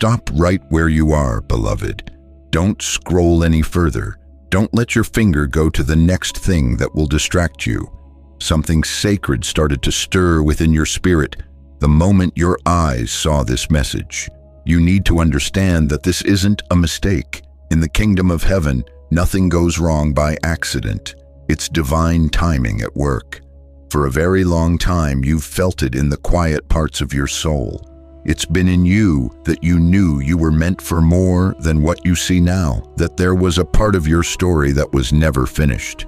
Stop right where you are, beloved. Don't scroll any further. Don't let your finger go to the next thing that will distract you. Something sacred started to stir within your spirit the moment your eyes saw this message. You need to understand that this isn't a mistake. In the kingdom of heaven, nothing goes wrong by accident. It's divine timing at work. For a very long time, you've felt it in the quiet parts of your soul. It's been in you that you knew you were meant for more than what you see now, that there was a part of your story that was never finished.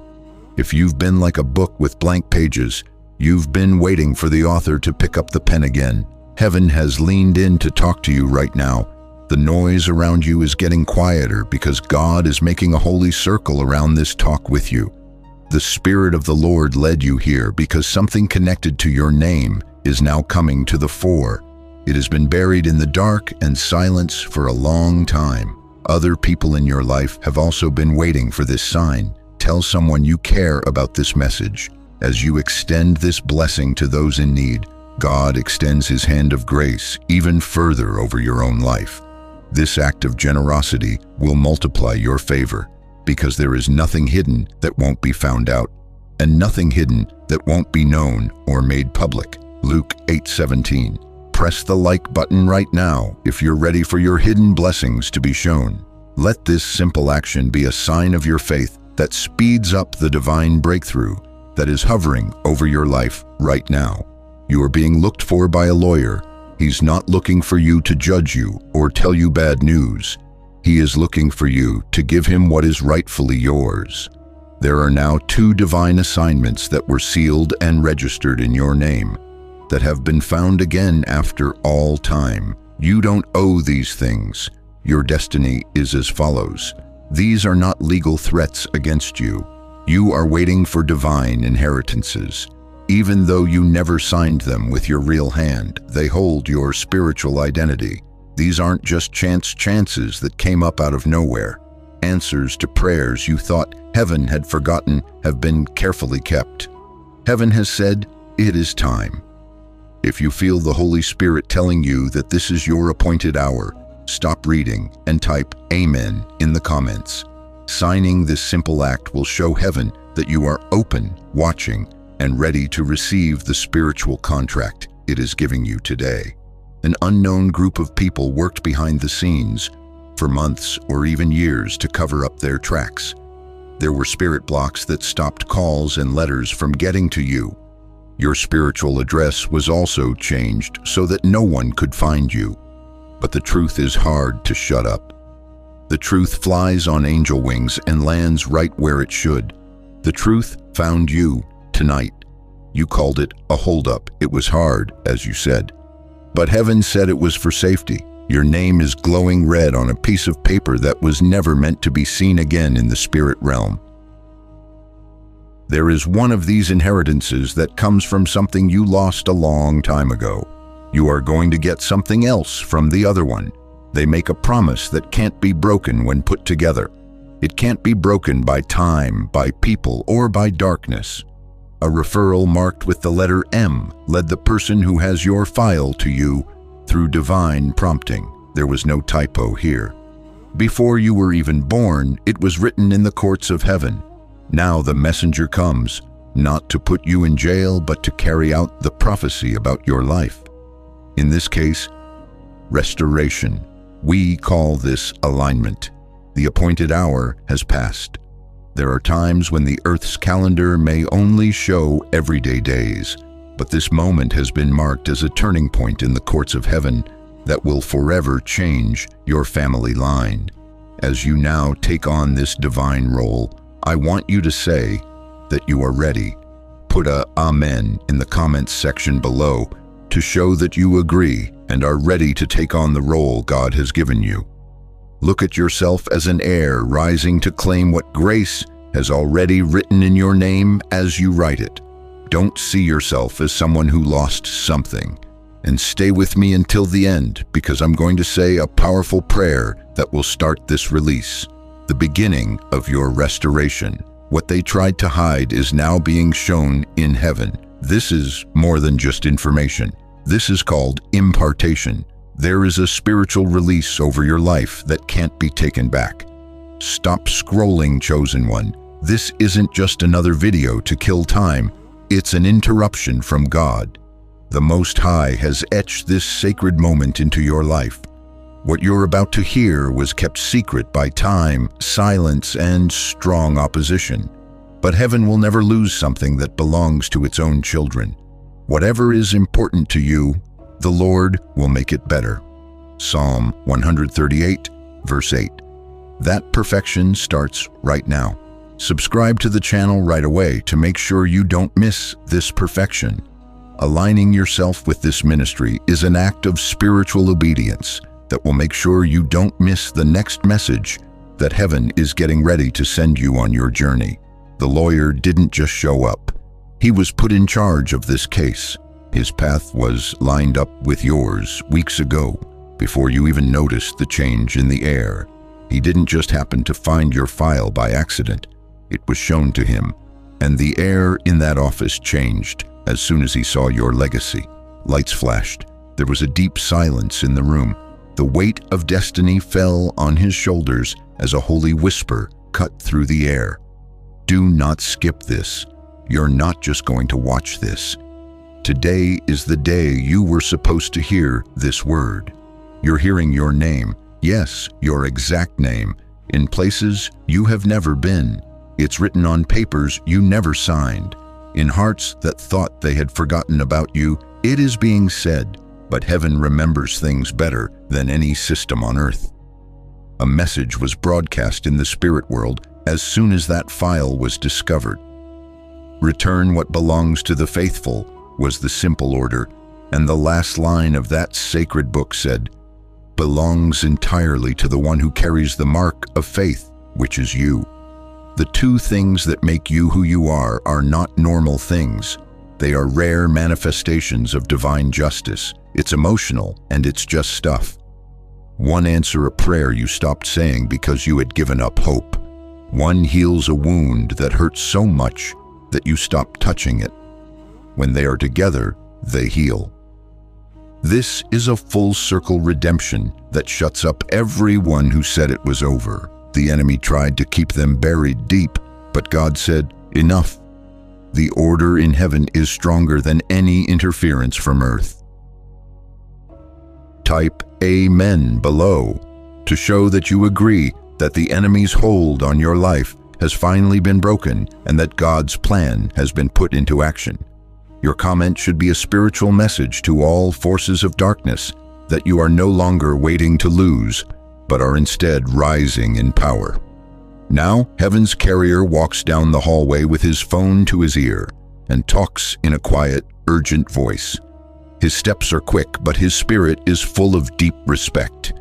If you've been like a book with blank pages, you've been waiting for the author to pick up the pen again. Heaven has leaned in to talk to you right now. The noise around you is getting quieter because God is making a holy circle around this talk with you. The Spirit of the Lord led you here because something connected to your name is now coming to the fore. It has been buried in the dark and silence for a long time. Other people in your life have also been waiting for this sign. Tell someone you care about this message. As you extend this blessing to those in need, God extends His hand of grace even further over your own life. This act of generosity will multiply your favor, because there is nothing hidden that won't be found out, and nothing hidden that won't be known or made public. Luke 8:17. Press the like button right now if you're ready for your hidden blessings to be shown. Let this simple action be a sign of your faith that speeds up the divine breakthrough that is hovering over your life right now. You are being looked for by a lawyer. He's not looking for you to judge you or tell you bad news. He is looking for you to give him what is rightfully yours. There are now 2 divine assignments that were sealed and registered in your name, that have been found again after all time. You don't owe these things. Your destiny is as follows. These are not legal threats against you. You are waiting for divine inheritances. Even though you never signed them with your real hand, they hold your spiritual identity. These aren't just chances that came up out of nowhere. Answers to prayers you thought heaven had forgotten have been carefully kept. Heaven has said, it is time. If you feel the Holy Spirit telling you that this is your appointed hour, stop reading and type Amen in the comments. Signing this simple act will show heaven that you are open, watching, and ready to receive the spiritual contract it is giving you today. An unknown group of people worked behind the scenes for months or even years to cover up their tracks. There were spirit blocks that stopped calls and letters from getting to you. Your spiritual address was also changed so that no one could find you. But the truth is hard to shut up. The truth flies on angel wings and lands right where it should. The truth found you tonight. You called it a holdup. It was hard, as you said. But heaven said it was for safety. Your name is glowing red on a piece of paper that was never meant to be seen again in the spirit realm. There is one of these inheritances that comes from something you lost a long time ago. You are going to get something else from the other one. They make a promise that can't be broken when put together. It can't be broken by time, by people, or by darkness. A referral marked with the letter M led the person who has your file to you through divine prompting. There was no typo here. Before you were even born, it was written in the courts of heaven. Now the messenger comes, not to put you in jail, but to carry out the prophecy about your life. In this case, restoration. We call this alignment. The appointed hour has passed. There are times when the earth's calendar may only show everyday days, but this moment has been marked as a turning point in the courts of heaven that will forever change your family line. As you now take on this divine role, I want you to say that you are ready. Put a Amen in the comments section below to show that you agree and are ready to take on the role God has given you. Look at yourself as an heir rising to claim what grace has already written in your name as you write it. Don't see yourself as someone who lost something. And stay with me until the end, because I'm going to say a powerful prayer that will start this release. The beginning of your restoration. What they tried to hide is now being shown in heaven. This is more than just information. This is called impartation. There is a spiritual release over your life that can't be taken back. Stop scrolling, chosen one. This isn't just another video to kill time. It's an interruption from God. The Most High has etched this sacred moment into your life. What you're about to hear was kept secret by time, silence, and strong opposition. But heaven will never lose something that belongs to its own children. Whatever is important to you, the Lord will make it better. Psalm 138, verse 8. That perfection starts right now. Subscribe to the channel right away to make sure you don't miss this perfection. Aligning yourself with this ministry is an act of spiritual obedience that will make sure you don't miss the next message that heaven is getting ready to send you on your journey. The lawyer didn't just show up. He was put in charge of this case. His path was lined up with yours weeks ago, before you even noticed the change in the air. He didn't just happen to find your file by accident. It was shown to him, and the air in that office changed as soon as he saw your legacy. Lights flashed. There was a deep silence in the room. The weight of destiny fell on his shoulders as a holy whisper cut through the air. Do not skip this. You're not just going to watch this. Today is the day you were supposed to hear this word. You're hearing your name, yes, your exact name, in places you have never been. It's written on papers you never signed. In hearts that thought they had forgotten about you, it is being said, but heaven remembers things better than any system on earth. A message was broadcast in the spirit world as soon as that file was discovered. Return what belongs to the faithful was the simple order, and the last line of that sacred book said, belongs entirely to the one who carries the mark of faith, which is you. The two things that make you who you are not normal things. They are rare manifestations of divine justice. It's emotional, and it's just stuff. One answer a prayer you stopped saying because you had given up hope. One heals a wound that hurts so much that you stop touching it. When they are together, they heal. This is a full circle redemption that shuts up everyone who said it was over. The enemy tried to keep them buried deep, but God said, enough. The order in heaven is stronger than any interference from earth. Type Amen below to show that you agree that the enemy's hold on your life has finally been broken and that God's plan has been put into action. Your comment should be a spiritual message to all forces of darkness that you are no longer waiting to lose, but are instead rising in power. Now, heaven's carrier walks down the hallway with his phone to his ear and talks in a quiet, urgent voice. His steps are quick, but his spirit is full of deep respect.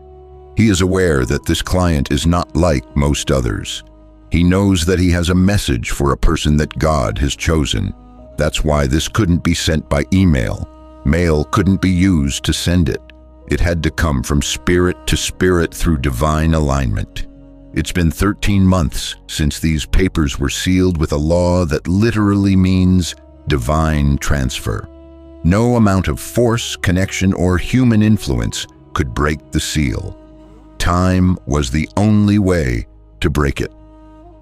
He is aware that this client is not like most others. He knows that he has a message for a person that God has chosen. That's why this couldn't be sent by email. Mail couldn't be used to send it. It had to come from spirit to spirit through divine alignment. It's been 13 months since these papers were sealed with a law that literally means divine transfer. No amount of force, connection, or human influence could break the seal. Time was the only way to break it.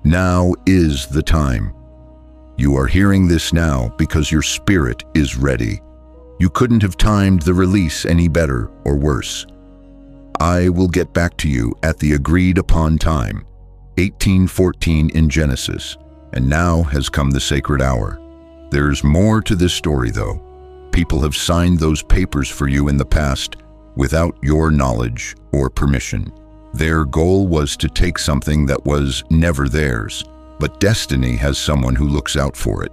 Now is the time. You are hearing this now because your spirit is ready. You couldn't have timed the release any better or worse. I will get back to you at the agreed upon time, 1814 in Genesis, and now has come the sacred hour. There's more to this story though. People have signed those papers for you in the past without your knowledge or permission. Their goal was to take something that was never theirs, but destiny has someone who looks out for it.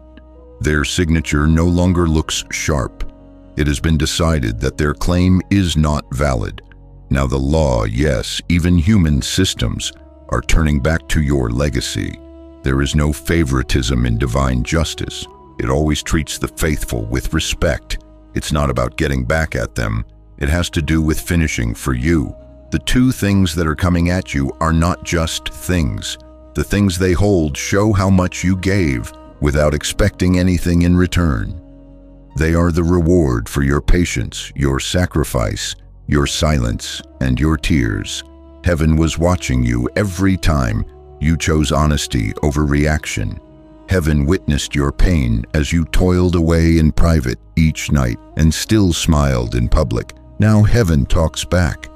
Their signature no longer looks sharp. It has been decided that their claim is not valid. Now the law, yes, even human systems, are turning back to your legacy. There is no favoritism in divine justice. It always treats the faithful with respect. It's not about getting back at them. It has to do with finishing for you. The two things that are coming at you are not just things. The things they hold show how much you gave without expecting anything in return. They are the reward for your patience, your sacrifice, your silence, and your tears. Heaven was watching you every time you chose honesty over reaction. Heaven witnessed your pain as you toiled away in private each night and still smiled in public. Now heaven talks back.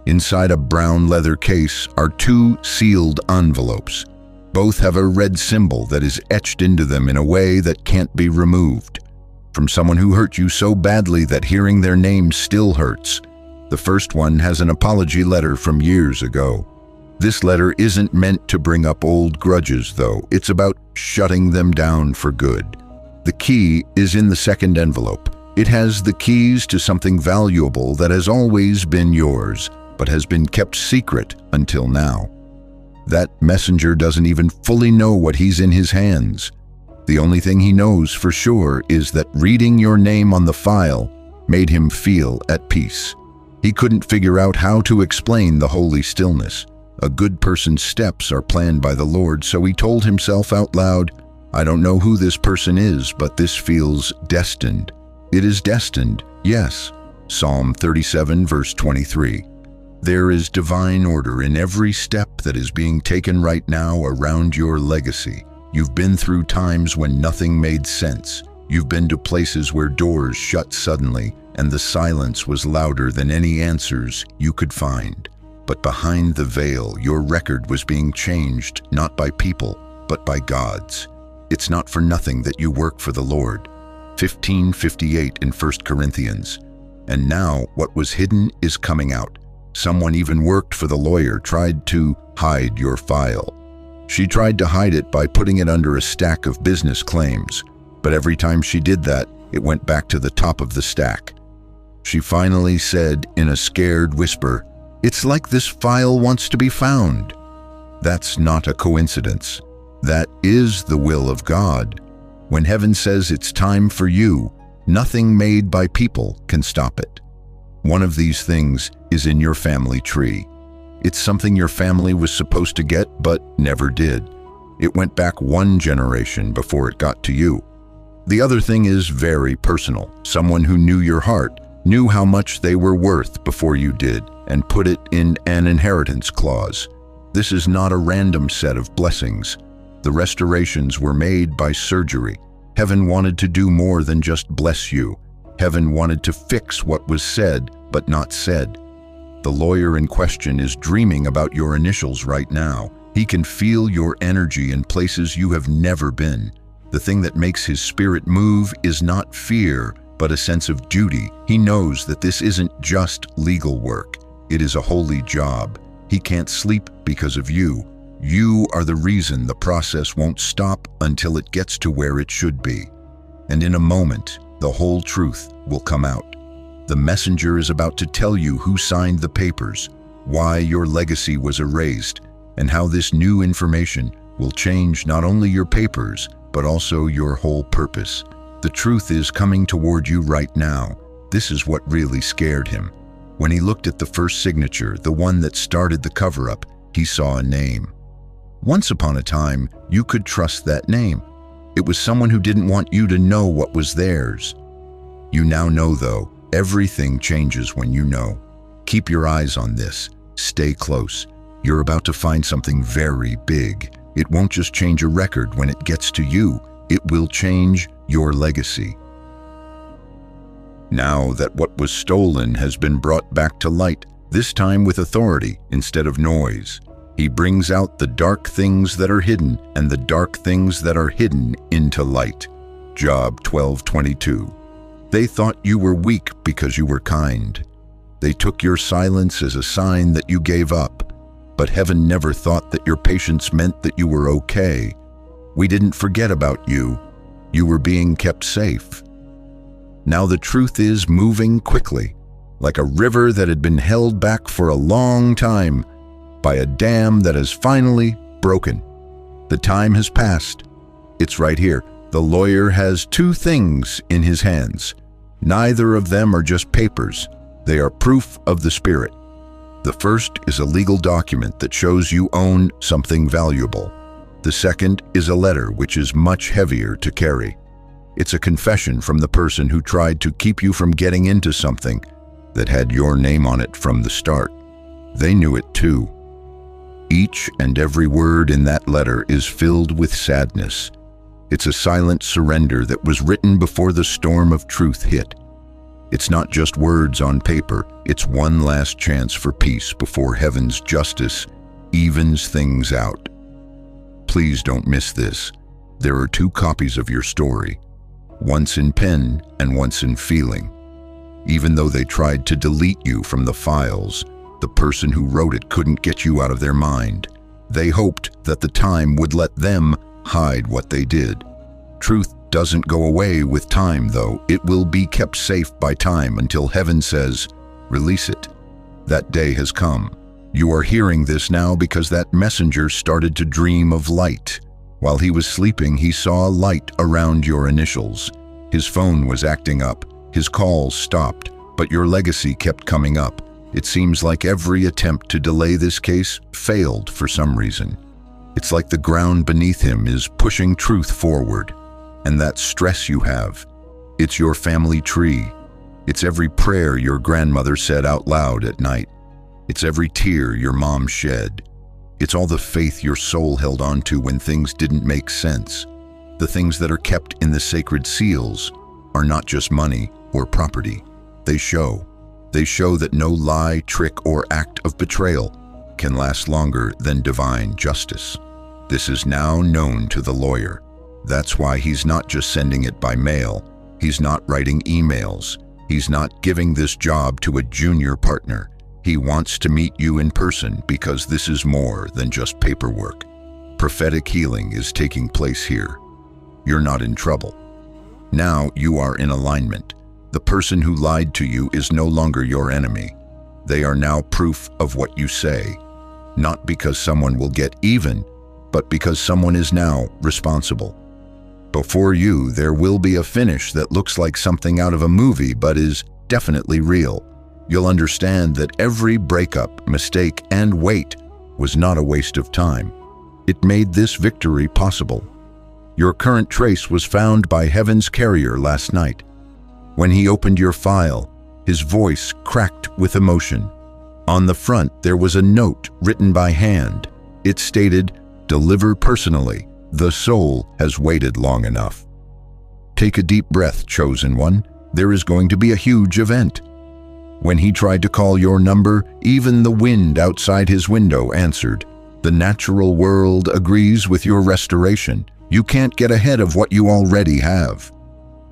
Inside a brown leather case are 2 sealed envelopes. Both have a red symbol that is etched into them in a way that can't be removed. From someone who hurt you so badly that hearing their name still hurts. The first one has an apology letter from years ago. This letter isn't meant to bring up old grudges, though. It's about shutting them down for good. The key is in the second envelope. It has the keys to something valuable that has always been yours, but has been kept secret until now. That messenger doesn't even fully know what he's in his hands. The only thing he knows for sure is that reading your name on the file made him feel at peace. He couldn't figure out how to explain the holy stillness. A good person's steps are planned by the Lord, so he told himself out loud, I don't know who this person is, but this feels destined. It is destined, yes. Psalm 37, verse 23. There is divine order in every step that is being taken right now around your legacy. You've been through times when nothing made sense. You've been to places where doors shut suddenly, and the silence was louder than any answers you could find. But behind the veil, your record was being changed, not by people, but by God's. It's not for nothing that you work for the Lord. 15:58 in 1 Corinthians. And now what was hidden is coming out. Someone even worked for the lawyer, tried to hide your file. She tried to hide it by putting it under a stack of business claims, but every time she did that, it went back to the top of the stack. She finally said in a scared whisper, "It's like this file wants to be found." That's not a coincidence. That is the will of God. When heaven says it's time for you, nothing made by people can stop it. One of these things is in your family tree. It's something your family was supposed to get but never did. It went back 1 generation before it got to you. The other thing is very personal. Someone who knew your heart, knew how much they were worth before you did, and put it in an inheritance clause. This is not a random set of blessings. The restorations were made by surgery. Heaven wanted to do more than just bless you. Heaven wanted to fix what was said but not said. The lawyer in question is dreaming about your initials right now. He can feel your energy in places you have never been. The thing that makes his spirit move is not fear, but a sense of duty. He knows that this isn't just legal work. It is a holy job. He can't sleep because of you. You are the reason the process won't stop until it gets to where it should be. And in a moment, the whole truth will come out. The messenger is about to tell you who signed the papers, why your legacy was erased, and how this new information will change not only your papers, but also your whole purpose. The truth is coming toward you right now. This is what really scared him. When he looked at the first signature, the one that started the cover-up, he saw a name. Once upon a time, you could trust that name. It was someone who didn't want you to know what was theirs. You now know, though. Everything changes when you know. Keep your eyes on this. Stay close. You're about to find something very big. It won't just change a record when it gets to you. It will change your legacy. Now that what was stolen has been brought back to light, this time with authority instead of noise, he brings out the dark things that are hidden and the dark things that are hidden into light. Job 12:22. They thought you were weak because you were kind. They took your silence as a sign that you gave up. But heaven never thought that your patience meant that you were okay. We didn't forget about you. You were being kept safe. Now the truth is moving quickly, like a river that had been held back for a long time by a dam that has finally broken. The time has passed. It's right here. The lawyer has 2 things in his hands. Neither of them are just papers. They are proof of the Spirit. The first is a legal document that shows you own something valuable. The second is a letter which is much heavier to carry. It's a confession from the person who tried to keep you from getting into something that had your name on it from the start. They knew it too. Each and every word in that letter is filled with sadness. It's a silent surrender that was written before the storm of truth hit. It's not just words on paper, it's one last chance for peace before heaven's justice evens things out. Please don't miss this. There are 2 copies of your story, once in pen and once in feeling. Even though they tried to delete you from the files, the person who wrote it couldn't get you out of their mind. They hoped that the time would let them hide what they did. Truth doesn't go away with time, though. It will be kept safe by time until heaven says, release it. That day has come. You are hearing this now because that messenger started to dream of light. While he was sleeping, he saw a light around your initials. His phone was acting up. His calls stopped, but your legacy kept coming up. It seems like every attempt to delay this case failed for some reason. It's like the ground beneath him is pushing truth forward. And that stress you have, it's your family tree. It's every prayer your grandmother said out loud at night. It's every tear your mom shed. It's all the faith your soul held on to when things didn't make sense. The things that are kept in the sacred seals are not just money or property. They show that no lie, trick, or act of betrayal can last longer than divine justice. This is now known to the lawyer. That's why he's not just sending it by mail. He's not writing emails. He's not giving this job to a junior partner. He wants to meet you in person because this is more than just paperwork. Prophetic healing is taking place here. You're not in trouble. Now you are in alignment. The person who lied to you is no longer your enemy. They are now proof of what you say. Not because someone will get even, but because someone is now responsible. Before you, there will be a finish that looks like something out of a movie, but is definitely real. You'll understand that every breakup, mistake, and wait was not a waste of time. It made this victory possible. Your current trace was found by Heaven's carrier last night. When he opened your file, his voice cracked with emotion. On the front, there was a note written by hand. It stated, "Deliver personally. The soul has waited long enough." Take a deep breath, chosen one. There is going to be a huge event. When he tried to call your number, even the wind outside his window answered. The natural world agrees with your restoration. You can't get ahead of what you already have.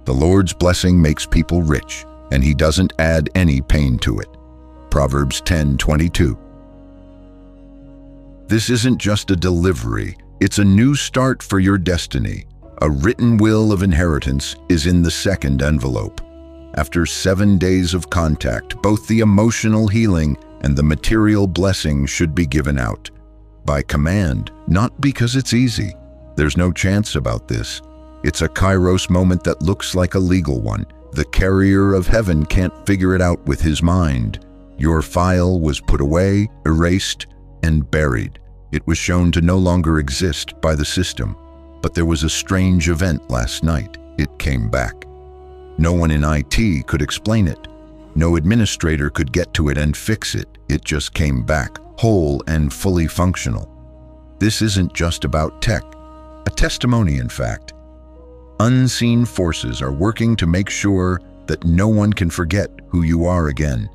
The Lord's blessing makes people rich, and he doesn't add any pain to it. Proverbs 10:22. This isn't just a delivery, it's a new start for your destiny. A written will of inheritance is in the second envelope. After 7 days of contact, both the emotional healing and the material blessing should be given out. By command, not because it's easy. There's no chance about this. It's a kairos moment that looks like a legal one. The carrier of heaven can't figure it out with his mind. Your file was put away, erased, and buried. It was shown to no longer exist by the system. But there was a strange event last night. It came back. No one in IT could explain it. No administrator could get to it and fix it. It just came back, whole and fully functional. This isn't just about tech. A testimony, in fact. Unseen forces are working to make sure that no one can forget who you are again.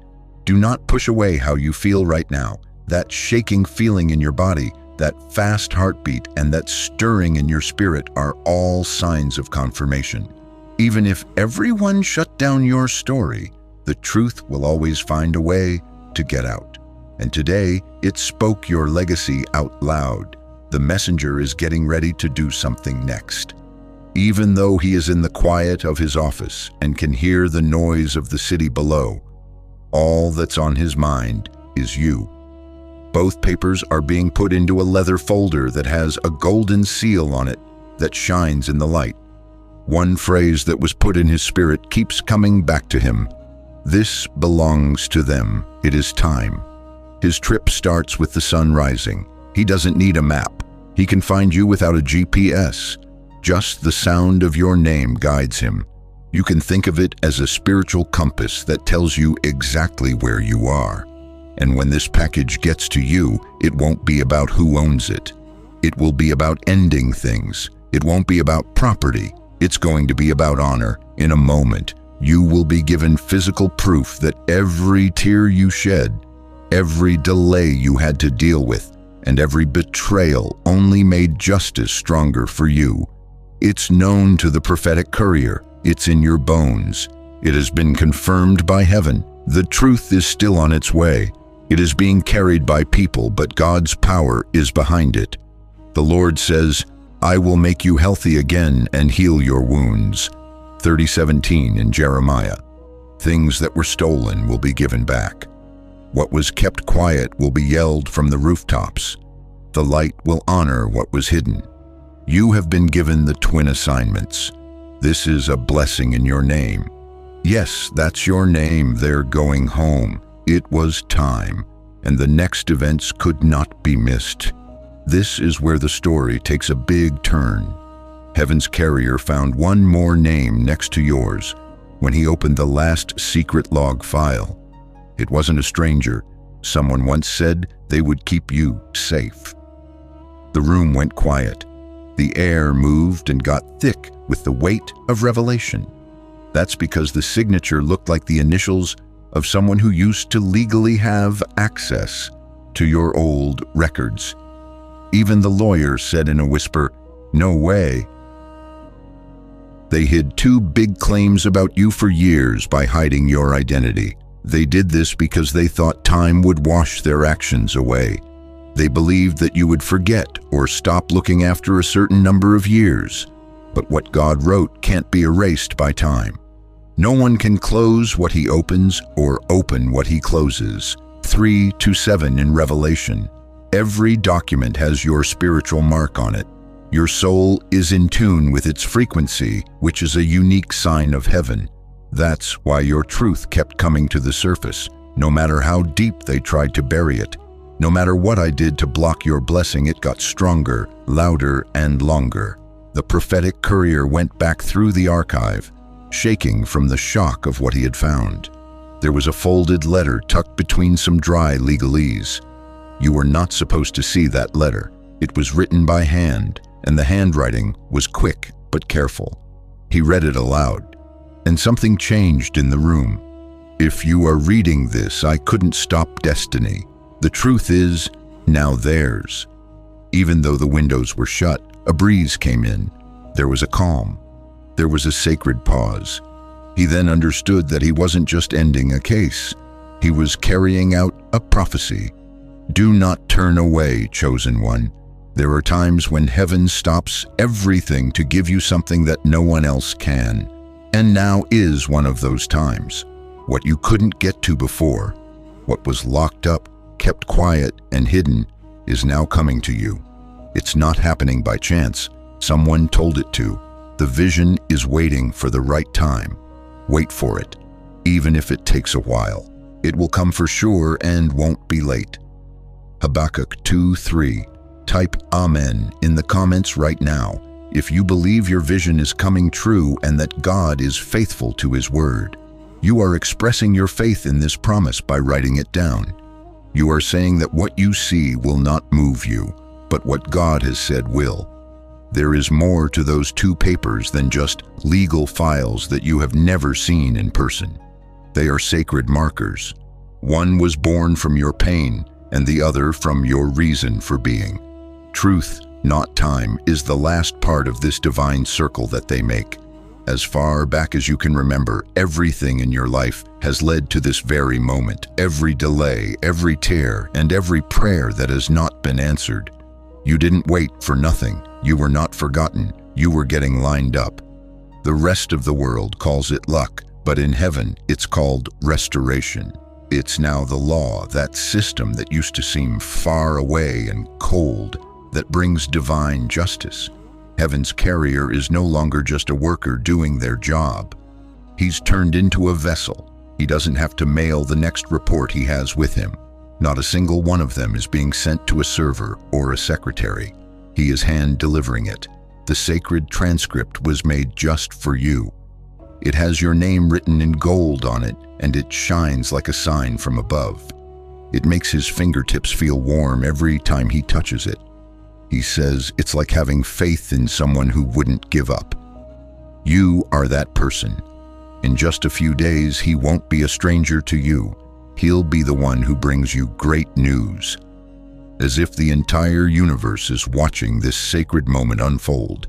Do not push away how you feel right now. That shaking feeling in your body, that fast heartbeat, and that stirring in your spirit are all signs of confirmation. Even if everyone shut down your story, the truth will always find a way to get out. And today, it spoke your legacy out loud. The messenger is getting ready to do something next. Even though he is in the quiet of his office and can hear the noise of the city below, all that's on his mind is you. Both papers are being put into a leather folder that has a golden seal on it that shines in the light. One phrase that was put in his spirit keeps coming back to him. This belongs to them. It is time. His trip starts with the sun rising. He doesn't need a map. He can find you without a GPS. Just the sound of your name guides him. You can think of it as a spiritual compass that tells you exactly where you are. And when this package gets to you, it won't be about who owns it. It will be about ending things. It won't be about property. It's going to be about honor. In a moment, you will be given physical proof that every tear you shed, every delay you had to deal with, and every betrayal only made justice stronger for you. It's known to the prophetic courier. It's in your bones. It has been confirmed by heaven. The truth is still on its way. It is being carried by people, but God's power is behind it. The Lord says, I will make you healthy again and heal your wounds. 30:17 in Jeremiah. Things that were stolen will be given back. What was kept quiet will be yelled from the rooftops. The light will honor what was hidden. You have been given the twin assignments. This is a blessing in your name. Yes, that's your name. They're going home. It was time, and the next events could not be missed. This is where the story takes a big turn. Heaven's carrier found one more name next to yours when he opened the last secret log file. It wasn't a stranger. Someone once said they would keep you safe. The room went quiet. The air moved and got thick with the weight of revelation. That's because the signature looked like the initials of someone who used to legally have access to your old records. Even the lawyer said in a whisper, "No way." They hid two big claims about you for years by hiding your identity. They did this because they thought time would wash their actions away. They believed that you would forget or stop looking after a certain number of years. But what God wrote can't be erased by time. No one can close what he opens or open what he closes. 3:7 in Revelation. Every document has your spiritual mark on it. Your soul is in tune with its frequency, which is a unique sign of heaven. That's why your truth kept coming to the surface, no matter how deep they tried to bury it. No matter what I did to block your blessing, it got stronger, louder, and longer. The prophetic courier went back through the archive, shaking from the shock of what he had found. There was a folded letter tucked between some dry legalese. You were not supposed to see that letter. It was written by hand, and the handwriting was quick but careful. He read it aloud, and something changed in the room. If you are reading this, I couldn't stop destiny. The truth is now theirs. Even though the windows were shut, a breeze came in. There was a calm. There was a sacred pause. He then understood that he wasn't just ending a case. He was carrying out a prophecy. Do not turn away, chosen one. There are times when heaven stops everything to give you something that no one else can. And now is one of those times. What you couldn't get to before, what was locked up, kept quiet, and hidden, is now coming to you. It's not happening by chance. Someone told it to. The vision is waiting for the right time. Wait for it, even if it takes a while. It will come for sure and won't be late. Habakkuk 2:3. Type Amen in the comments right now if you believe your vision is coming true and that God is faithful to His word. You are expressing your faith in this promise by writing it down. You are saying that what you see will not move you, but what God has said will. There is more to those two papers than just legal files that you have never seen in person. They are sacred markers. One was born from your pain, and the other from your reason for being. Truth, not time, is the last part of this divine circle that they make. As far back as you can remember, everything in your life has led to this very moment. Every delay, every tear, and every prayer that has not been answered. You didn't wait for nothing. You were not forgotten. You were getting lined up. The rest of the world calls it luck, but in heaven, it's called restoration. It's now the law, that system that used to seem far away and cold, that brings divine justice. Heaven's carrier is no longer just a worker doing their job. He's turned into a vessel. He doesn't have to mail the next report he has with him. Not a single one of them is being sent to a server or a secretary. He is hand delivering it. The sacred transcript was made just for you. It has your name written in gold on it, and it shines like a sign from above. It makes his fingertips feel warm every time he touches it. He says it's like having faith in someone who wouldn't give up. You are that person. In just a few days, he won't be a stranger to you. He'll be the one who brings you great news. As if the entire universe is watching this sacred moment unfold,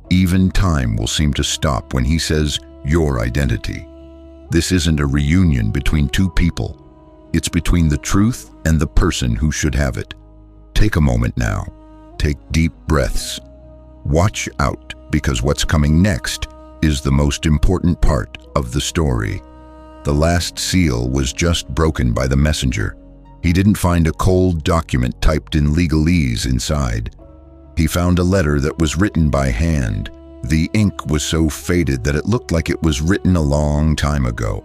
even time will seem to stop when he says your identity. This isn't a reunion between two people. It's between the truth and the person who should have it. Take a moment now. Take deep breaths. Watch out, because what's coming next is the most important part of the story. The last seal was just broken by the messenger. He didn't find a cold document typed in legalese inside. He found a letter that was written by hand. The ink was so faded that it looked like it was written a long time ago.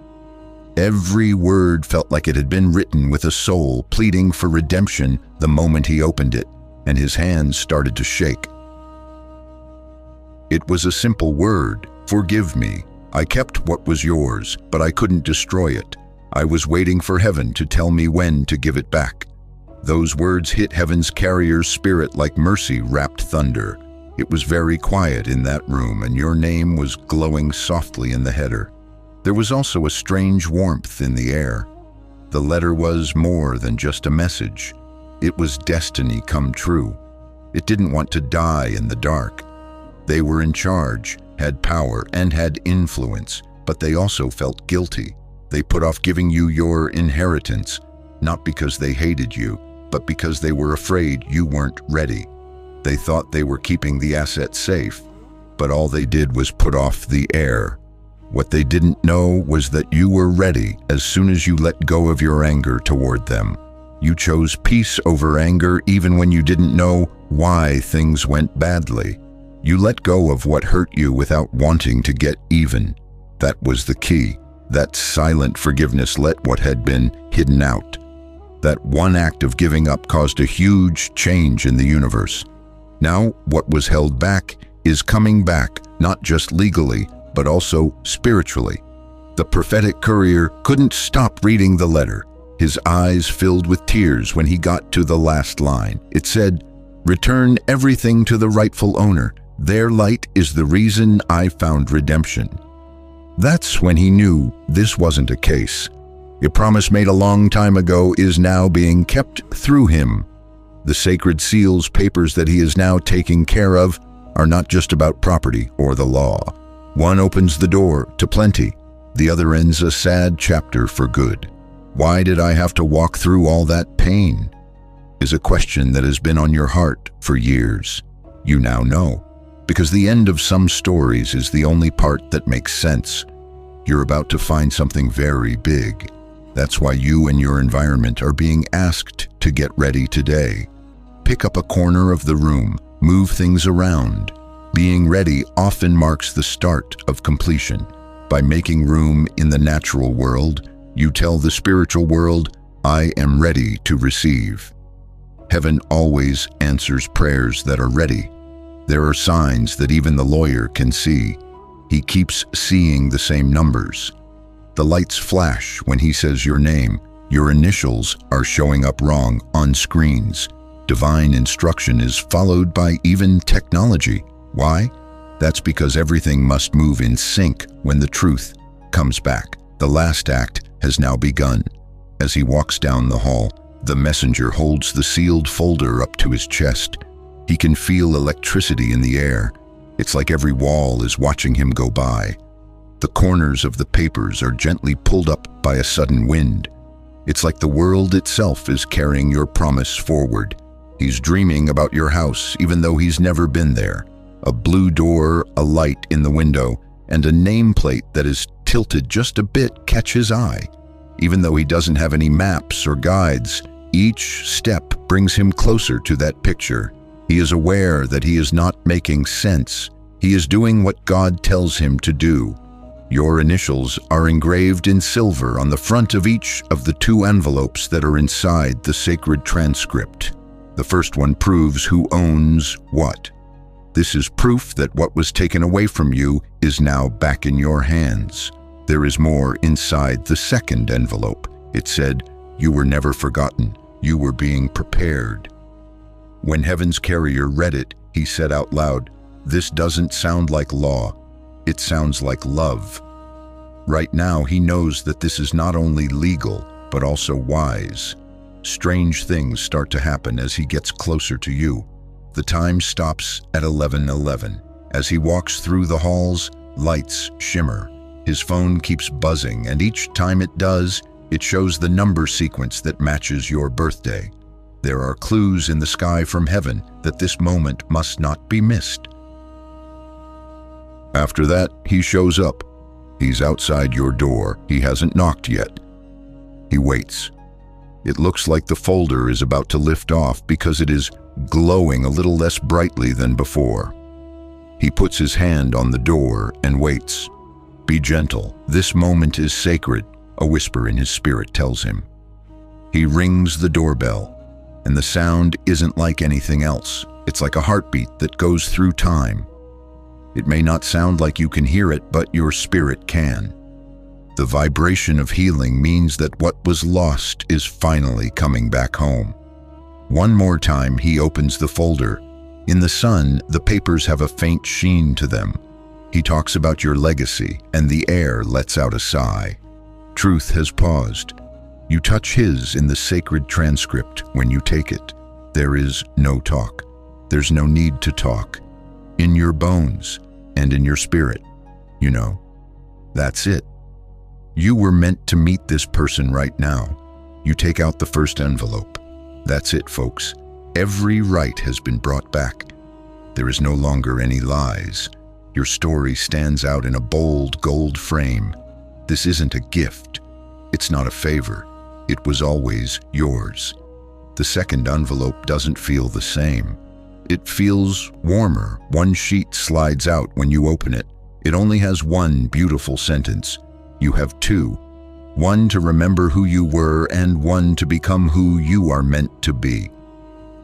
Every word felt like it had been written with a soul pleading for redemption the moment he opened it, and his hands started to shake. It was a simple word: forgive me. I kept what was yours, but I couldn't destroy it. I was waiting for heaven to tell me when to give it back. Those words hit heaven's carrier's spirit like mercy-wrapped thunder. It was very quiet in that room, and your name was glowing softly in the header. There was also a strange warmth in the air. The letter was more than just a message. It was destiny come true. It didn't want to die in the dark. They were in charge, had power, and had influence, but they also felt guilty. They put off giving you your inheritance, not because they hated you, but because they were afraid you weren't ready. They thought they were keeping the assets safe, but all they did was put off the heir. What they didn't know was that you were ready as soon as you let go of your anger toward them. You chose peace over anger even when you didn't know why things went badly. You let go of what hurt you without wanting to get even. That was the key. That silent forgiveness let what had been hidden out. That one act of giving up caused a huge change in the universe. Now, what was held back is coming back, not just legally, but also spiritually. The prophetic courier couldn't stop reading the letter. His eyes filled with tears when he got to the last line. It said, "Return everything to the rightful owner. Their light is the reason I found redemption." That's when he knew this wasn't a case. A promise made a long time ago is now being kept through him. The sacred seals papers that he is now taking care of are not just about property or the law. One opens the door to plenty. The other ends a sad chapter for good. Why did I have to walk through all that pain? Is a question that has been on your heart for years. You now know, because the end of some stories is the only part that makes sense. You're about to find something very big. That's why you and your environment are being asked to get ready today. Pick up a corner of the room, move things around. Being ready often marks the start of completion. By making room in the natural world, you tell the spiritual world, I am ready to receive. Heaven always answers prayers that are ready. There are signs that even the lawyer can see. He keeps seeing the same numbers. The lights flash when he says your name. Your initials are showing up wrong on screens. Divine instruction is followed by even technology. Why? That's because everything must move in sync when the truth comes back. The last act has now begun. As he walks down the hall, the messenger holds the sealed folder up to his chest. He can feel electricity in the air. It's like every wall is watching him go by. The corners of the papers are gently pulled up by a sudden wind. It's like the world itself is carrying your promise forward. He's dreaming about your house even though he's never been there. A blue door, a light in the window, and a nameplate that is tilted just a bit catch his eye. Even though he doesn't have any maps or guides, each step brings him closer to that picture. He is aware that he is not making sense. He is doing what God tells him to do. Your initials are engraved in silver on the front of each of the 2 envelopes that are inside the sacred transcript. The first one proves who owns what. This is proof that what was taken away from you is now back in your hands. There is more inside the second envelope. It said, "You were never forgotten. You were being prepared." When Heaven's carrier read it, he said out loud, "This doesn't sound like law. It sounds like love." Right now, he knows that this is not only legal, but also wise. Strange things start to happen as he gets closer to you. The time stops at 11:11. As he walks through the halls, lights shimmer. His phone keeps buzzing, and each time it does, it shows the number sequence that matches your birthday. There are clues in the sky from heaven that this moment must not be missed. After that, he shows up. He's outside your door. He hasn't knocked yet. He waits. It looks like the folder is about to lift off because it is glowing a little less brightly than before. He puts his hand on the door and waits. "Be gentle. This moment is sacred," a whisper in his spirit tells him. He rings the doorbell, and the sound isn't like anything else. It's like a heartbeat that goes through time. It may not sound like you can hear it, but your spirit can. The vibration of healing means that what was lost is finally coming back home. One more time, he opens the folder. In the sun, the papers have a faint sheen to them. He talks about your legacy, and the air lets out a sigh. Truth has paused. You touch his in the sacred transcript when you take it. There is no talk. There's no need to talk. In your bones and in your spirit, you know. That's it. You were meant to meet this person right now. You take out the first envelope. That's it, folks. Every right has been brought back. There is no longer any lies. Your story stands out in a bold gold frame. This isn't a gift. It's not a favor. It was always yours. The second envelope doesn't feel the same. It feels warmer. One sheet slides out when you open it. It only has one beautiful sentence. You have two. One to remember who you were and one to become who you are meant to be.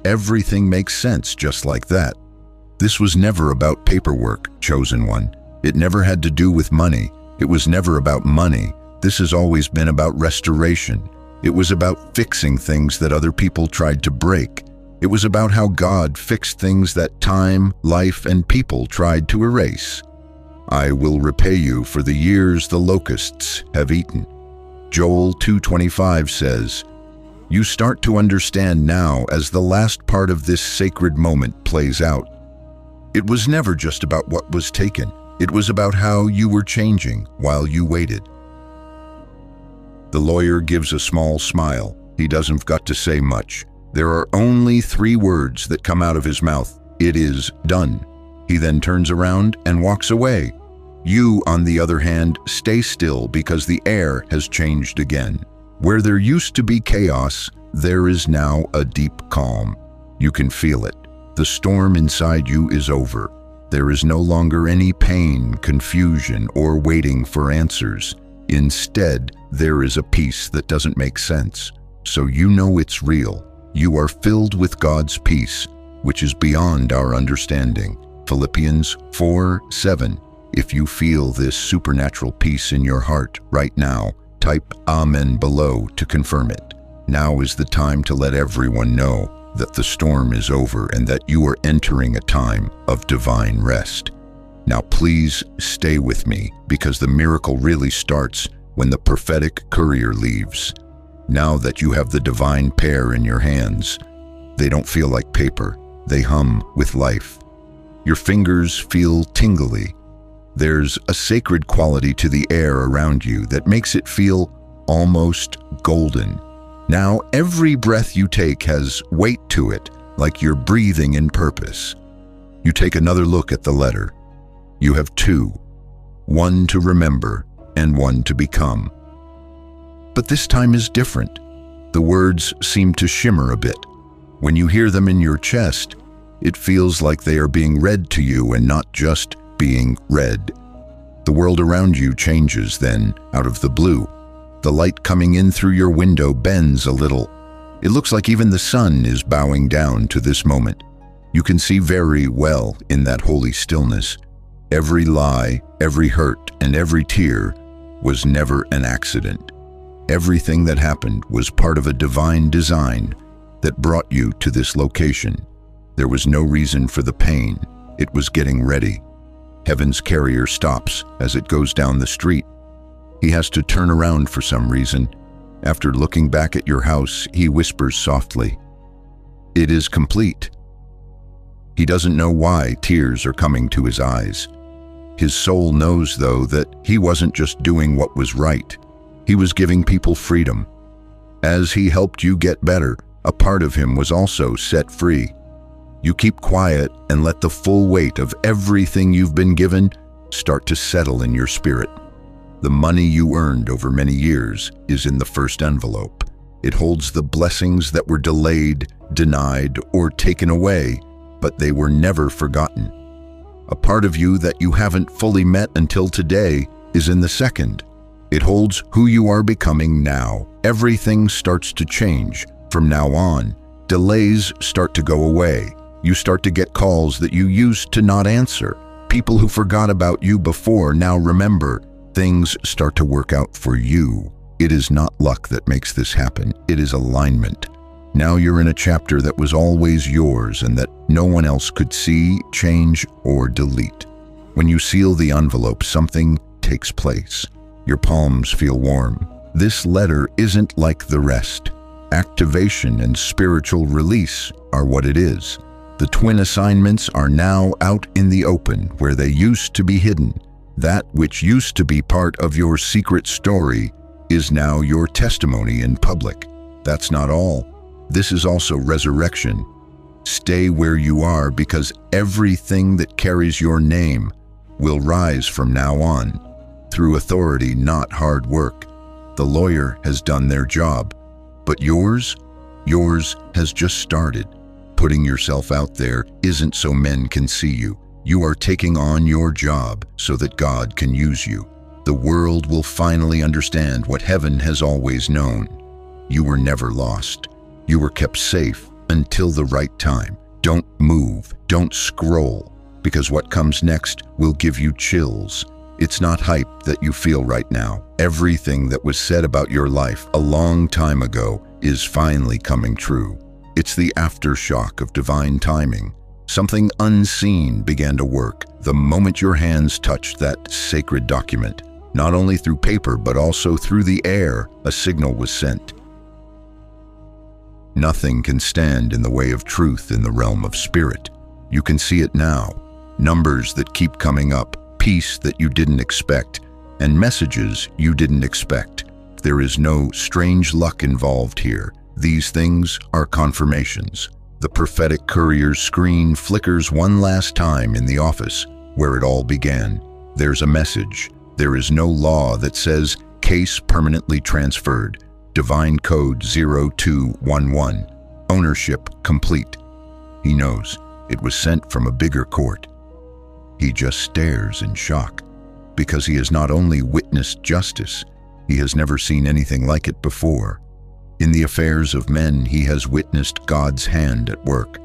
Everything makes sense just like that. This was never about paperwork, chosen one. It never had to do with money. It was never about money. This has always been about restoration. It was about fixing things that other people tried to break. It was about how God fixed things that time, life, and people tried to erase. I will repay you for the years the locusts have eaten. Joel 2:25 says, "You start to understand now as the last part of this sacred moment plays out. It was never just about what was taken. It was about how you were changing while you waited." The lawyer gives a small smile. He doesn't got to say much. There are only 3 words that come out of his mouth. It is done. He then turns around and walks away. You, on the other hand, stay still because the air has changed again. Where there used to be chaos, there is now a deep calm. You can feel it. The storm inside you is over. There is no longer any pain, confusion, or waiting for answers. Instead, there is a peace that doesn't make sense. So you know it's real. You are filled with God's peace, which is beyond our understanding. Philippians 4:7. If you feel this supernatural peace in your heart right now, type Amen below to confirm it. Now is the time to let everyone know that the storm is over and that you are entering a time of divine rest. Now please stay with me because the miracle really starts when the prophetic courier leaves. Now that you have the divine pair in your hands, they don't feel like paper. They hum with life. Your fingers feel tingly. There's a sacred quality to the air around you that makes it feel almost golden. Now every breath you take has weight to it, like you're breathing in purpose. You take another look at the letter. You have 2, one to remember and one to become. But this time is different. The words seem to shimmer a bit. When you hear them in your chest, it feels like they are being read to you and not just being read. The world around you changes then, out of the blue. The light coming in through your window bends a little. It looks like even the sun is bowing down to this moment. You can see very well in that holy stillness. Every lie, every hurt, and every tear was never an accident. Everything that happened was part of a divine design that brought you to this location. There was no reason for the pain. It was getting ready. Heaven's carrier stops as it goes down the street. He has to turn around for some reason. After looking back at your house, he whispers softly, "It is complete." He doesn't know why tears are coming to his eyes. His soul knows, though, that he wasn't just doing what was right. He was giving people freedom. As he helped you get better, a part of him was also set free. You keep quiet and let the full weight of everything you've been given start to settle in your spirit. The money you earned over many years is in the first envelope. It holds the blessings that were delayed, denied, or taken away, but they were never forgotten. A part of you that you haven't fully met until today is in the second. It holds who you are becoming now. Everything starts to change from now on. Delays start to go away. You start to get calls that you used to not answer. People who forgot about you before now remember. Things start to work out for you. It is not luck that makes this happen. It is alignment. Now you're in a chapter that was always yours and that no one else could see, change, or delete. When you seal the envelope, something takes place. Your palms feel warm. This letter isn't like the rest. Activation and spiritual release are what it is. The twin assignments are now out in the open where they used to be hidden. That which used to be part of your secret story is now your testimony in public. That's not all. This is also resurrection. Stay where you are because everything that carries your name will rise from now on. Through authority, not hard work. The lawyer has done their job. But yours has just started. Putting yourself out there isn't so men can see you. You are taking on your job so that God can use you. The world will finally understand what heaven has always known. You were never lost. You were kept safe until the right time. Don't move, don't scroll, because what comes next will give you chills. It's not hype that you feel right now. Everything that was said about your life a long time ago is finally coming true. It's the aftershock of divine timing. Something unseen began to work the moment your hands touched that sacred document. Not only through paper, but also through the air, a signal was sent. Nothing can stand in the way of truth in the realm of spirit. You can see it now. Numbers that keep coming up, peace that you didn't expect, and messages you didn't expect. There is no strange luck involved here. These things are confirmations. The prophetic courier's screen flickers one last time in the office where it all began. There's a message. There is no law that says case permanently transferred. Divine code 0211. Ownership complete. He knows it was sent from a bigger court. He just stares in shock because he has not only witnessed justice, he has never seen anything like it before. In the affairs of men, he has witnessed God's hand at work.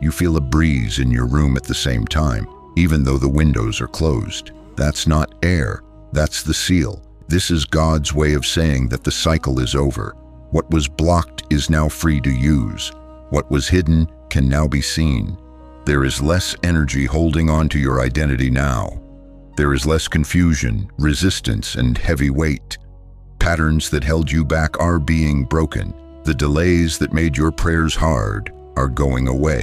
You feel a breeze in your room at the same time, even though the windows are closed. That's not air, that's the seal. This is God's way of saying that the cycle is over. What was blocked is now free to use. What was hidden can now be seen. There is less energy holding on to your identity now. There is less confusion, resistance, and heavy weight. Patterns that held you back are being broken. The delays that made your prayers hard are going away.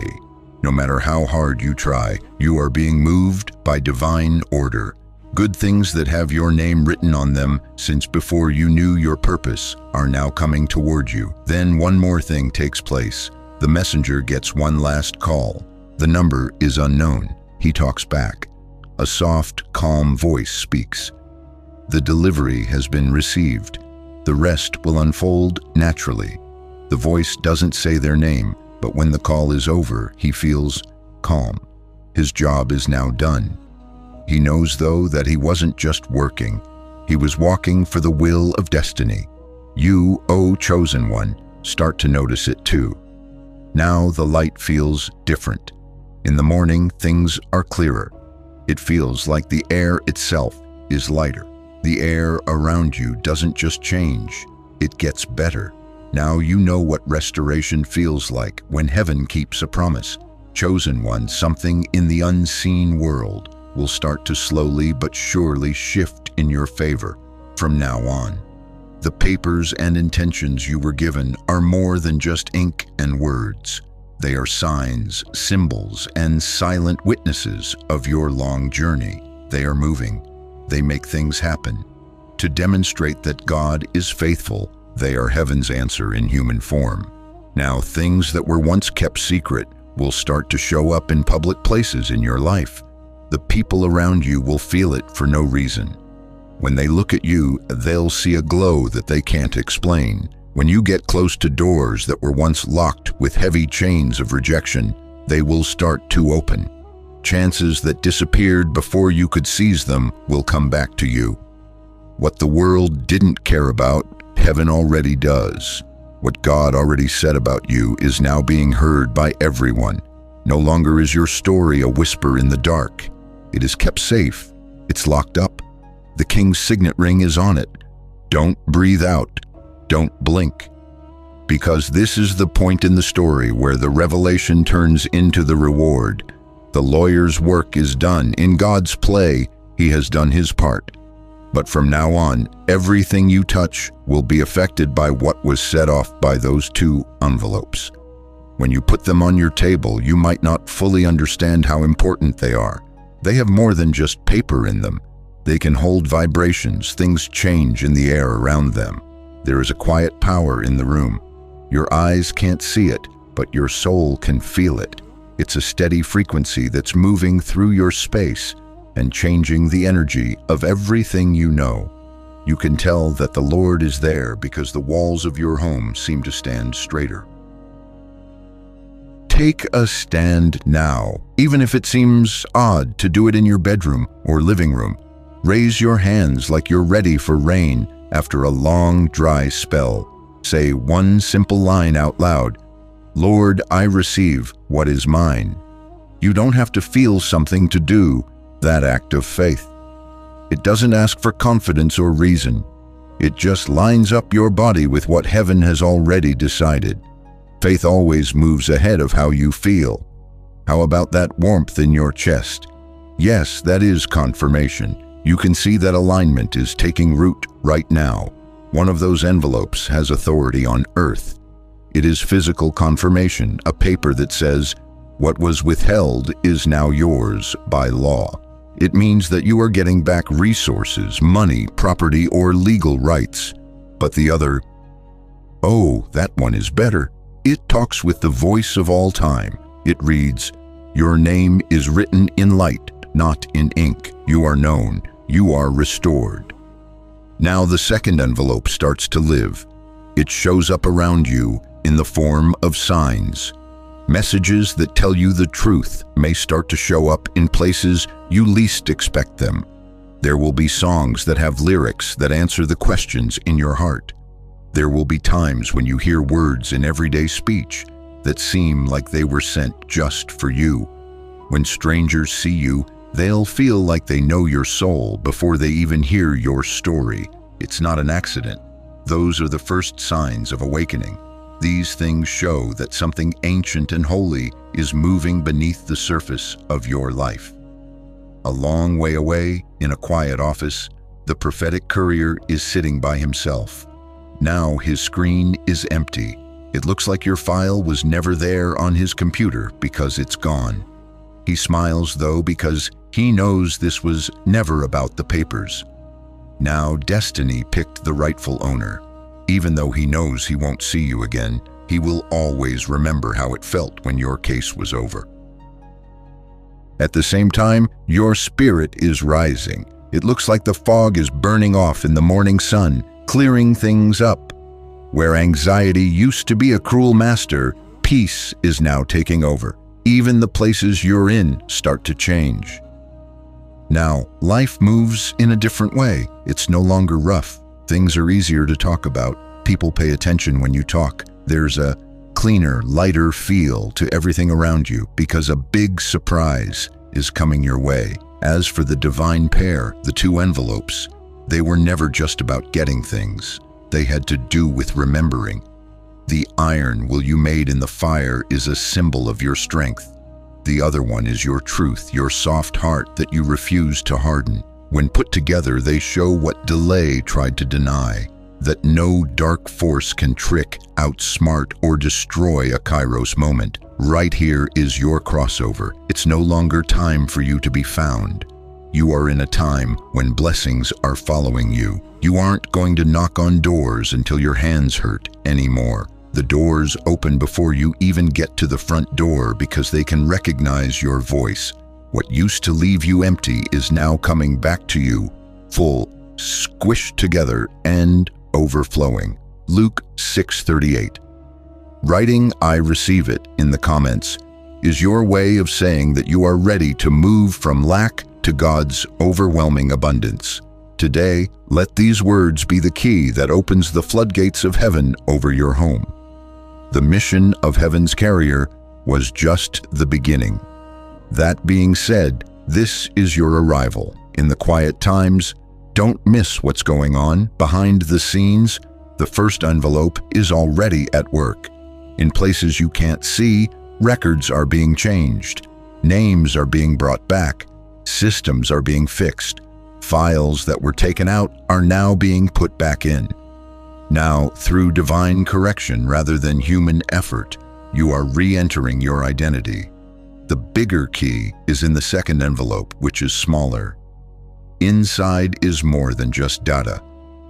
No matter how hard you try, you are being moved by divine order. Good things that have your name written on them since before you knew your purpose are now coming toward you. Then one more thing takes place. The messenger gets one last call. The number is unknown. He talks back. A soft, calm voice speaks. The delivery has been received. The rest will unfold naturally. The voice doesn't say their name, but when the call is over, he feels calm. His job is now done. He knows, though, that he wasn't just working. He was walking for the will of destiny. You, O chosen one, start to notice it too. Now the light feels different. In the morning, things are clearer. It feels like the air itself is lighter. The air around you doesn't just change, it gets better. Now you know what restoration feels like when heaven keeps a promise. Chosen one, something in the unseen world will start to slowly but surely shift in your favor from now on. The papers and intentions you were given are more than just ink and words. They are signs, symbols, and silent witnesses of your long journey. They are moving. They make things happen. To demonstrate that God is faithful, they are heaven's answer in human form. Now, things that were once kept secret will start to show up in public places in your life. The people around you will feel it for no reason. When they look at you, they'll see a glow that they can't explain. When you get close to doors that were once locked with heavy chains of rejection, they will start to open. Chances that disappeared before you could seize them will come back to you. What the world didn't care about, heaven already does. What God already said about you is now being heard by everyone. No longer is your story a whisper in the dark. It is kept safe. It's locked up. The king's signet ring is on it. Don't breathe out. Don't blink. Because this is the point in the story where the revelation turns into the reward. The lawyer's work is done. In God's play, he has done his part. But from now on, everything you touch will be affected by what was set off by those two envelopes. When you put them on your table, you might not fully understand how important they are. They have more than just paper in them. They can hold vibrations. Things change in the air around them. There is a quiet power in the room. Your eyes can't see it, but your soul can feel it. It's a steady frequency that's moving through your space and changing the energy of everything you know. You can tell that the Lord is there because the walls of your home seem to stand straighter. Take a stand now, even if it seems odd to do it in your bedroom or living room. Raise your hands like you're ready for rain after a long, dry spell. Say one simple line out loud. Lord, I receive what is mine. You don't have to feel something to do that act of faith. It doesn't ask for confidence or reason. It just lines up your body with what heaven has already decided. Faith always moves ahead of how you feel. How about that warmth in your chest? Yes, that is confirmation. You can see that alignment is taking root right now. One of those envelopes has authority on earth. It is physical confirmation, a paper that says, what was withheld is now yours by law. It means that you are getting back resources, money, property, or legal rights. But the other, oh, that one is better. It talks with the voice of all time. It reads, your name is written in light, not in ink. You are known. You are restored. Now the second envelope starts to live. It shows up around you in the form of signs. Messages that tell you the truth may start to show up in places you least expect them. There will be songs that have lyrics that answer the questions in your heart. There will be times when you hear words in everyday speech that seem like they were sent just for you. When strangers see you, they'll feel like they know your soul before they even hear your story. It's not an accident. Those are the first signs of awakening. These things show that something ancient and holy is moving beneath the surface of your life. A long way away, in a quiet office, the prophetic courier is sitting by himself. Now his screen is empty. It looks like your file was never there on his computer because it's gone. He smiles though because he knows this was never about the papers. Now destiny picked the rightful owner. Even though he knows he won't see you again, he will always remember how it felt when your case was over. At the same time, your spirit is rising. It looks like the fog is burning off in the morning sun, clearing things up. Where anxiety used to be a cruel master, peace is now taking over. Even the places you're in start to change. Now, life moves in a different way. It's no longer rough. Things are easier to talk about. People pay attention when you talk. There's a cleaner, lighter feel to everything around you because a big surprise is coming your way. As for the divine pair, the two envelopes, they were never just about getting things. They had to do with remembering. The iron will you made in the fire is a symbol of your strength. The other one is your truth, your soft heart that you refuse to harden. When put together, they show what delay tried to deny, that no dark force can trick, outsmart, or destroy a Kairos moment. Right here is your crossover. It's no longer time for you to be found. You are in a time when blessings are following you. You aren't going to knock on doors until your hands hurt anymore. The doors open before you even get to the front door because they can recognize your voice. What used to leave you empty is now coming back to you, full, squished together, and overflowing. Luke 6:38. Writing "I receive it" in the comments is your way of saying that you are ready to move from lack to God's overwhelming abundance. Today, let these words be the key that opens the floodgates of heaven over your home. The mission of Heaven's Carrier was just the beginning. That being said, this is your arrival. In the quiet times, don't miss what's going on behind the scenes. The first envelope is already at work. In places you can't see, records are being changed. Names are being brought back. Systems are being fixed. Files that were taken out are now being put back in. Now, through divine correction rather than human effort, you are re-entering your identity. The bigger key is in the second envelope, which is smaller. Inside is more than just data.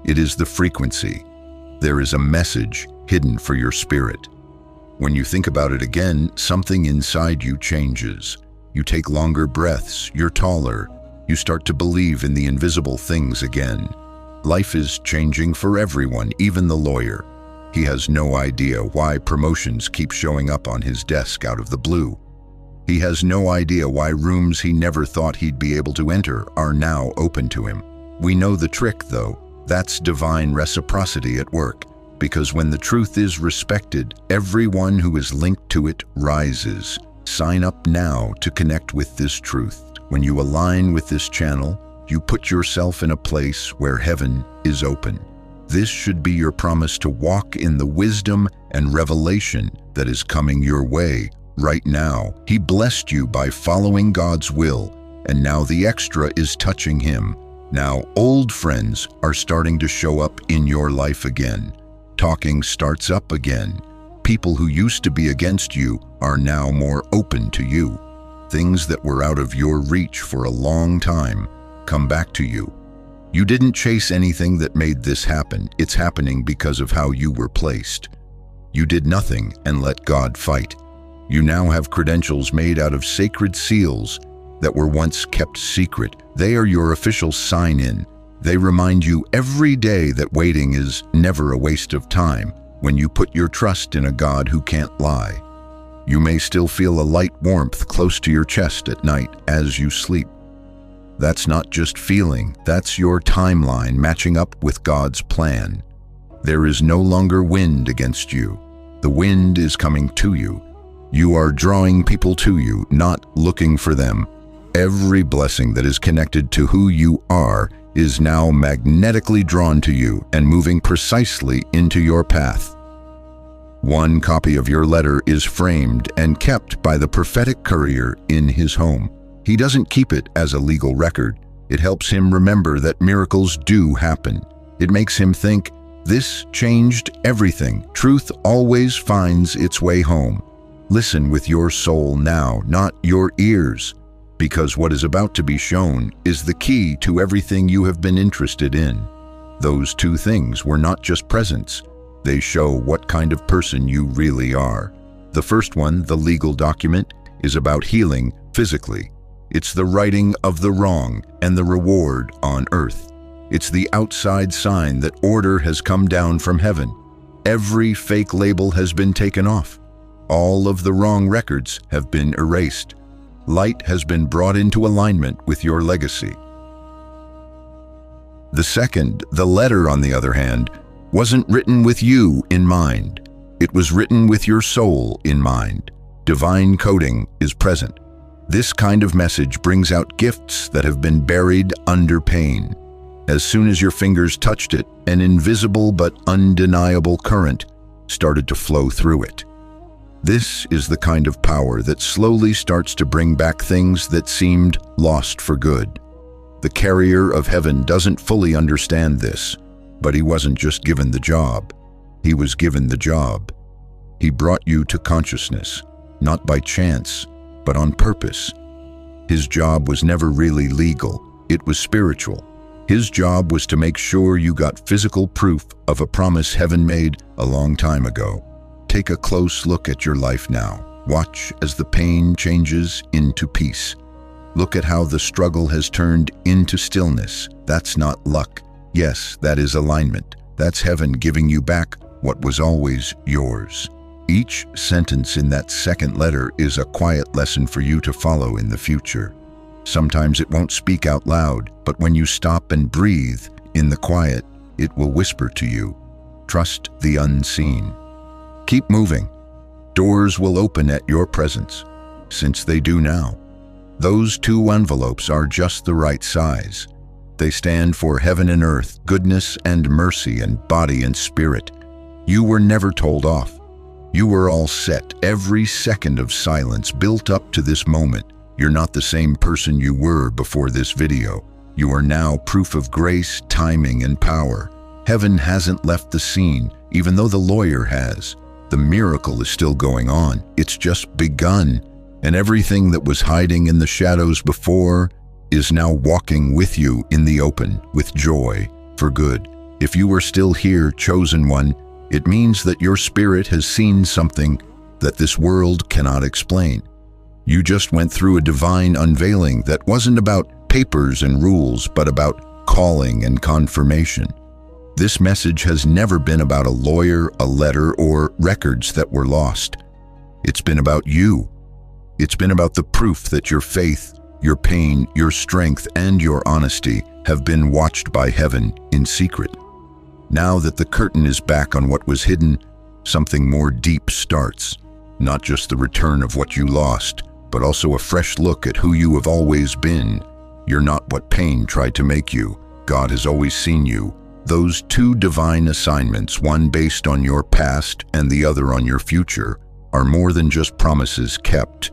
It is the frequency. There is a message hidden for your spirit. When you think about it again, something inside you changes. You take longer breaths, you're taller, you start to believe in the invisible things again. Life is changing for everyone, even the lawyer. He has no idea why promotions keep showing up on his desk out of the blue. He has no idea why rooms he never thought he'd be able to enter are now open to him. We know the trick, though. That's divine reciprocity at work. Because when the truth is respected, everyone who is linked to it rises. Sign up now to connect with this truth. When you align with this channel, you put yourself in a place where heaven is open. This should be your promise to walk in the wisdom and revelation that is coming your way right now. He blessed you by following God's will, and now the extra is touching him. Now old friends are starting to show up in your life again. Talking starts up again. People who used to be against you are now more open to you. Things that were out of your reach for a long time come back to you. You didn't chase anything that made this happen. It's happening because of how you were placed. You did nothing and let God fight. You now have credentials made out of sacred seals that were once kept secret. They are your official sign-in. They remind you every day that waiting is never a waste of time when you put your trust in a God who can't lie. You may still feel a light warmth close to your chest at night as you sleep. That's not just feeling, that's your timeline matching up with God's plan. There is no longer wind against you. The wind is coming to you. You are drawing people to you, not looking for them. Every blessing that is connected to who you are is now magnetically drawn to you and moving precisely into your path. One copy of your letter is framed and kept by the prophetic courier in his home. He doesn't keep it as a legal record. It helps him remember that miracles do happen. It makes him think, this changed everything. Truth always finds its way home. Listen with your soul now, not your ears, because what is about to be shown is the key to everything you have been interested in. Those two things were not just presents. They show what kind of person you really are. The first one, the legal document, is about healing physically. It's the righting of the wrong and the reward on earth. It's the outside sign that order has come down from heaven. Every fake label has been taken off. All of the wrong records have been erased. Light has been brought into alignment with your legacy. The second, the letter, on the other hand, wasn't written with you in mind. It was written with your soul in mind. Divine coding is present. This kind of message brings out gifts that have been buried under pain. As soon as your fingers touched it, an invisible but undeniable current started to flow through it. This is the kind of power that slowly starts to bring back things that seemed lost for good. The carrier of heaven doesn't fully understand this, but he wasn't just given the job. He was given the job. He brought you to consciousness, not by chance, but on purpose. His job was never really legal, it was spiritual. His job was to make sure you got physical proof of a promise heaven made a long time ago. Take a close look at your life now. Watch as the pain changes into peace. Look at how the struggle has turned into stillness. That's not luck. Yes, that is alignment. That's heaven giving you back what was always yours. Each sentence in that second letter is a quiet lesson for you to follow in the future. Sometimes it won't speak out loud, but when you stop and breathe in the quiet, it will whisper to you. Trust the unseen. Keep moving. Doors will open at your presence, since they do now. Those 2 envelopes are just the right size. They stand for heaven and earth, goodness and mercy, and body and spirit. You were never told off. You were all set. Every second of silence built up to this moment. You're not the same person you were before this video. You are now proof of grace, timing, and power. Heaven hasn't left the scene, even though the lawyer has. The miracle is still going on. It's just begun. And everything that was hiding in the shadows before is now walking with you in the open, with joy, for good. If you are still here, chosen one, it means that your spirit has seen something that this world cannot explain. You just went through a divine unveiling that wasn't about papers and rules, but about calling and confirmation. This message has never been about a lawyer, a letter, or records that were lost. It's been about you. It's been about the proof that your faith, your pain, your strength, and your honesty have been watched by heaven in secret. Now that the curtain is back on what was hidden, something more deep starts. Not just the return of what you lost, but also a fresh look at who you have always been. You're not what pain tried to make you. God has always seen you. Those 2 divine assignments, one based on your past and the other on your future, are more than just promises kept.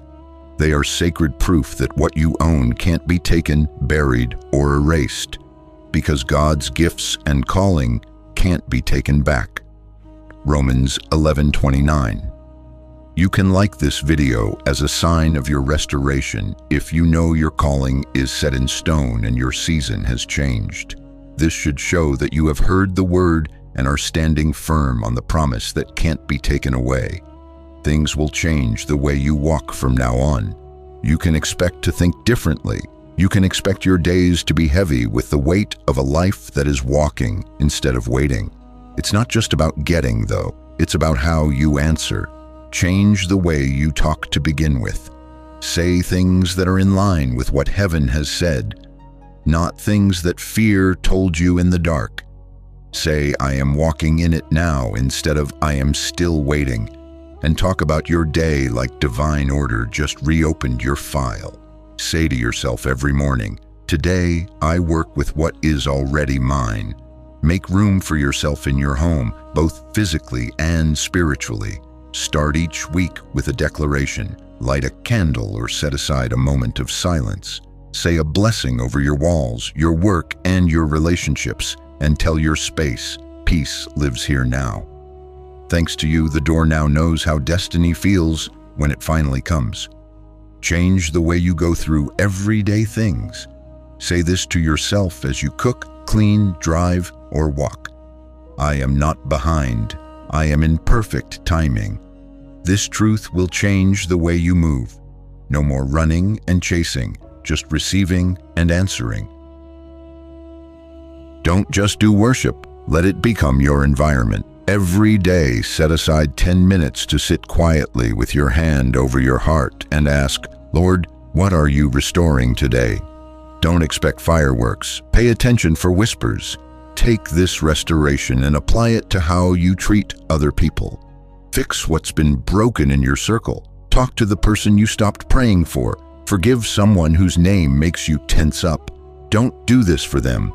They are sacred proof that what you own can't be taken, buried, or erased, because God's gifts and calling can't be taken back. Romans 11:29. You can like this video as a sign of your restoration if you know your calling is set in stone and your season has changed. This should show that you have heard the word and are standing firm on the promise that can't be taken away. Things will change the way you walk from now on. You can expect to think differently. You can expect your days to be heavy with the weight of a life that is walking instead of waiting. It's not just about getting, though. It's about how you answer. Change the way you talk to begin with. Say things that are in line with what heaven has said, not things that fear told you in the dark. Say, I am walking in it now, instead of I am still waiting. And talk about your day like divine order just reopened your file. Say to yourself every morning, today I work with what is already mine. Make room for yourself in your home, both physically and spiritually. Start each week with a declaration. Light a candle or set aside a moment of silence. Say a blessing over your walls, your work, and your relationships, and tell your space, peace lives here now. Thanks to you, the door now knows how destiny feels when it finally comes. Change the way you go through everyday things. Say this to yourself as you cook, clean, drive, or walk. I am not behind. I am in perfect timing. This truth will change the way you move. No more running and chasing, just receiving and answering. Don't just do worship. Let it become your environment. Every day, set aside 10 minutes to sit quietly with your hand over your heart and ask, Lord, what are you restoring today? Don't expect fireworks. Pay attention for whispers. Take this restoration and apply it to how you treat other people. Fix what's been broken in your circle. Talk to the person you stopped praying for. Forgive someone whose name makes you tense up. Don't do this for them.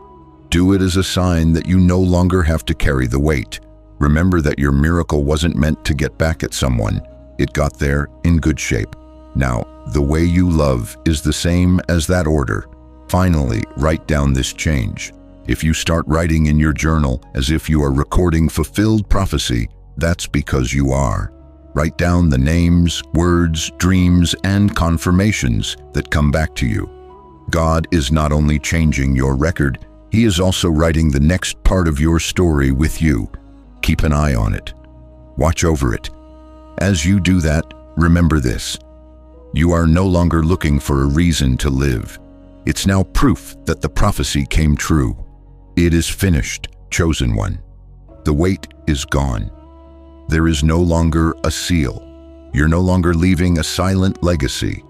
Do it as a sign that you no longer have to carry the weight. Remember that your miracle wasn't meant to get back at someone. It got there in good shape. Now, the way you love is the same as that order. Finally, write down this change. If you start writing in your journal as if you are recording fulfilled prophecy, that's because you are. Write down the names, words, dreams, and confirmations that come back to you. God is not only changing your record, He is also writing the next part of your story with you. Keep an eye on it. Watch over it. As you do that, remember this. You are no longer looking for a reason to live. It's now proof that the prophecy came true. It is finished, chosen one. The weight is gone. There is no longer a seal. You're no longer leaving a silent legacy.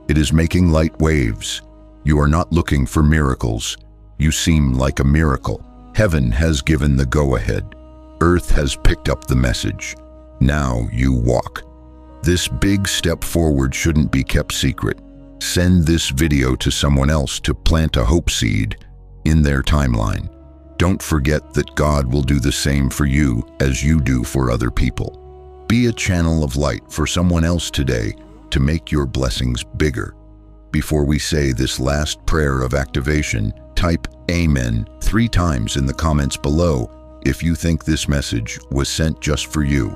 It is making light waves. You are not looking for miracles. You seem like a miracle. Heaven has given the go-ahead. Earth has picked up the message. Now you walk. This big step forward shouldn't be kept secret. Send this video to someone else to plant a hope seed in their timeline. Don't forget that God will do the same for you as you do for other people. Be a channel of light for someone else today to make your blessings bigger. Before we say this last prayer of activation, type Amen 3 times in the comments below if you think this message was sent just for you.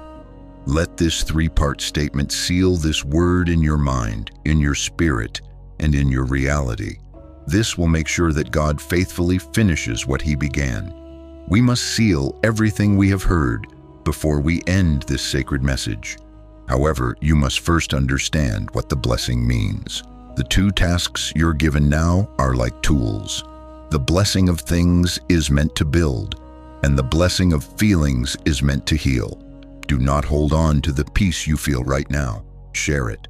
Let this 3-part statement seal this word in your mind, in your spirit, and in your reality. This will make sure that God faithfully finishes what He began. We must seal everything we have heard before we end this sacred message. However, you must first understand what the blessing means. The 2 tasks you're given now are like tools. The blessing of things is meant to build, and the blessing of feelings is meant to heal. Do not hold on to the peace you feel right now. Share it.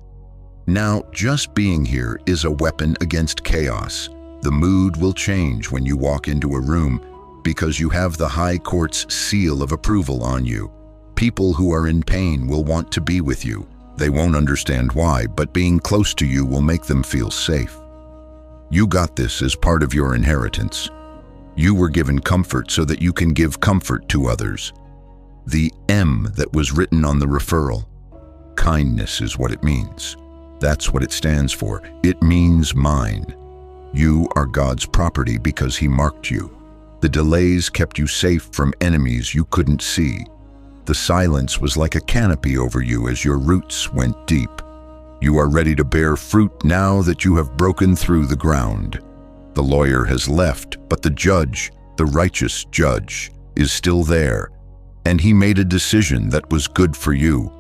Now, just being here is a weapon against chaos. The mood will change when you walk into a room because you have the High Court's seal of approval on you. People who are in pain will want to be with you. They won't understand why, but being close to you will make them feel safe. You got this as part of your inheritance. You were given comfort so that you can give comfort to others. The M that was written on the referral, kindness, is what it means. That's what it stands for. It means mine. You are God's property because He marked you. The delays kept you safe from enemies you couldn't see. The silence was like a canopy over you as your roots went deep. You are ready to bear fruit now that you have broken through the ground. The lawyer has left, but the judge, the righteous judge, is still there, and he made a decision that was good for you.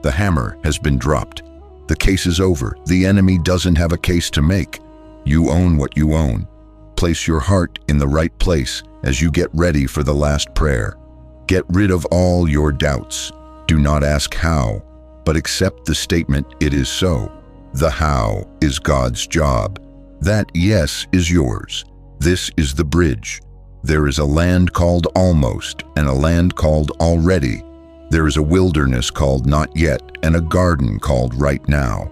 The hammer has been dropped. The case is over. The enemy doesn't have a case to make. You own what you own. Place your heart in the right place as you get ready for the last prayer. Get rid of all your doubts. Do not ask how, but accept the statement, it is so. The how is God's job. That yes is yours. This is the bridge. There is a land called almost and a land called already. There is a wilderness called not yet and a garden called right now.